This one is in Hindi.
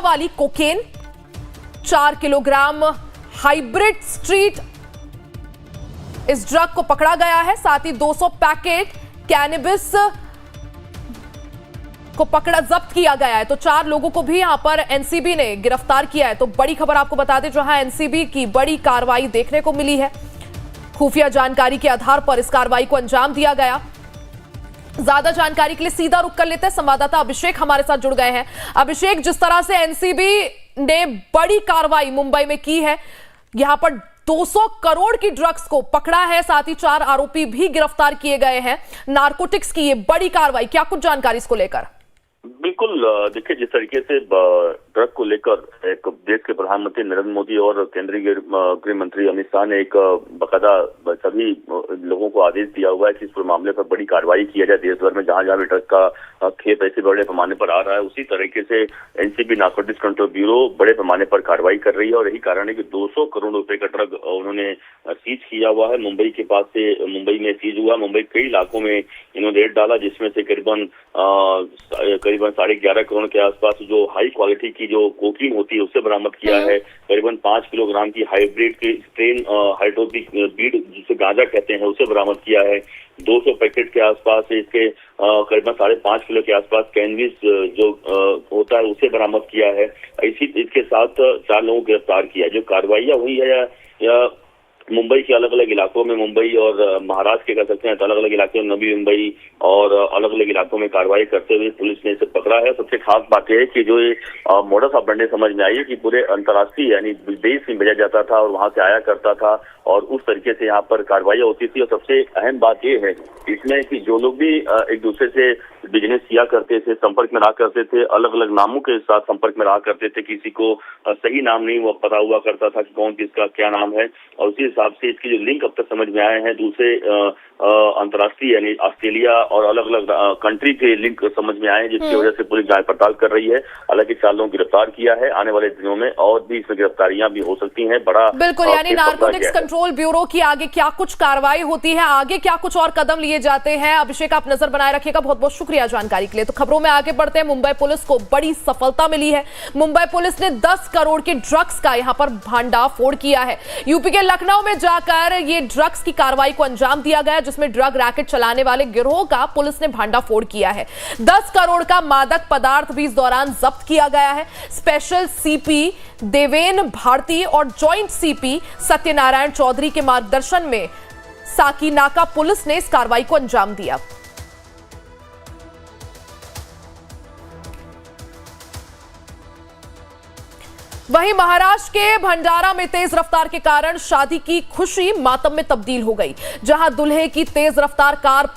वाली कोकेन, 4 किलोग्राम हाइब्रिड स्ट्रीट इस ड्रग को पकड़ा गया है। साथ ही 200 पैकेट कैनबिस को जब्त किया गया है। तो 4 लोगों को भी यहां पर एनसीबी ने गिरफ्तार किया है। तो बड़ी खबर आपको बता दें, जहां एनसीबी की बड़ी कार्रवाई देखने को मिली है। खुफिया जानकारी के आधार पर इस कार्रवाई को अंजाम दिया गया। ज्यादा जानकारी के लिए सीधा रुख कर लेते हैं, संवाददाता अभिषेक हमारे साथ जुड़ गए हैं। अभिषेक, जिस तरह से एनसीबी ने बड़ी कार्रवाई मुंबई में की है, यहां पर 200 करोड़ की ड्रग्स को पकड़ा है, साथ ही 4 आरोपी भी गिरफ्तार किए गए हैं। नारकोटिक्स की ये बड़ी कार्रवाई, क्या कुछ जानकारी इसको लेकर? बिल्कुल, देखिए, जिस तरीके से ड्रग को लेकर एक देश के प्रधानमंत्री नरेंद्र मोदी और केंद्रीय गृह मंत्री अमित शाह ने एक बकायदा सभी लोगों को आदेश दिया हुआ है कि इस पूरे मामले पर बड़ी कार्रवाई किया जाए। देश भर में जहां जहां भी ड्रग का खेप ऐसे बड़े पैमाने पर आ रहा है, उसी तरीके से एनसीबी नारकोटिक्स कंट्रोल ब्यूरो बड़े पैमाने पर कार्रवाई कर रही है। और यही कारण है कि 200 करोड़ रुपए का ड्रग उन्होंने सीज किया हुआ है। मुंबई के पास से मुंबई में सीज हुआ। मुंबई कई इलाकों में इन्होंने रेड डाला, जिसमें से करीबन 11.5 करोड़ के आसपास जो हाई क्वालिटी की जो कोकीन होती है उसे बरामद किया है। करीबन 5 किलोग्राम की हाइब्रिड की स्ट्रेन हाइड्रोपिक बीड, जिसे गांजा कहते हैं, उसे बरामद किया है। 200 पैकेट के आसपास इसके करीबन 5.5 किलो के आसपास कैनबिस जो होता है उसे बरामद किया है। इसी इसके साथ 4 लोगों को गिरफ्तार किया है। जो कार्रवाइयां हुई है या मुंबई के अलग अलग इलाकों में, मुंबई और महाराष्ट्र के कह सकते हैं, तो अलग अलग इलाकों में, नवी मुंबई और अलग अलग इलाकों में कार्रवाई करते हुए पुलिस ने इसे पकड़ा है। सबसे खास बात यह है कि जो ये मोडस ऑपरेंडी समझ में आई है कि पूरे अंतर्राष्ट्रीय यानी विदेश में भेजा जाता था और वहां से आया करता था और उस तरीके से यहाँ पर कार्रवाई होती थी। और सबसे अहम बात यह है इसमें कि जो लोग भी एक दूसरे से बिजनेस किया करते थे, संपर्क में रहा करते थे, अलग अलग नामों के साथ संपर्क में रहा करते थे, किसी को सही नाम नहीं वो पता हुआ करता था कि कौन किसका क्या नाम है। और उसी हिसाब से इसके जो लिंक अब तक समझ में आए हैं दूसरे अंतर्राष्ट्रीय यानी ऑस्ट्रेलिया और अलग अलग कंट्री के लिंक समझ में आए हैं, जिसकी वजह से पुलिस जांच पड़ताल कर रही है। हालांकि 4 लोगों को गिरफ्तार किया है। आने वाले दिनों में और भी इसमें गिरफ्तारियां भी हो सकती हैं। बड़ा बिल्कुल, यानी नारकोटिक्स कंट्रोल ब्यूरो की आगे क्या कुछ कार्रवाई होती है, आगे क्या कुछ और कदम लिए जाते हैं, अभिषेक आप नजर बनाए रखिएगा। बहुत बहुत शुक्रिया जानकारी के लिए। तो खबरों में आगे बढ़ते हैं। मुंबई पुलिस को बड़ी सफलता मिली है। मुंबई पुलिस ने 10 करोड़ के ड्रग्स का यहां पर भांडाफोड़ किया है। यूपी के लखनऊ में जाकर ये ड्रग्स की कार्रवाई को अंजाम दिया गया, जिसमें ड्रग रैकेट चलाने वाले गिरोह का पुलिस ने भांडाफोड़ किया है। 10 करोड़ का मादक पदार्थ भी इस दौरान जब्त किया गया है। स्पेशल सीपी देवेन भारती और जॉइंट सीपी सत्यनारायण चौधरी के मार्गदर्शन में साकीनाका पुलिस ने इस कार्रवाई को अंजाम दिया। वहीं महाराष्ट्र के भंडारा में तेज रफ्तार के कारण शादी की खुशी मातम में तब्दील हो गई, जहां दूल्हे की तेज रफ्तार कार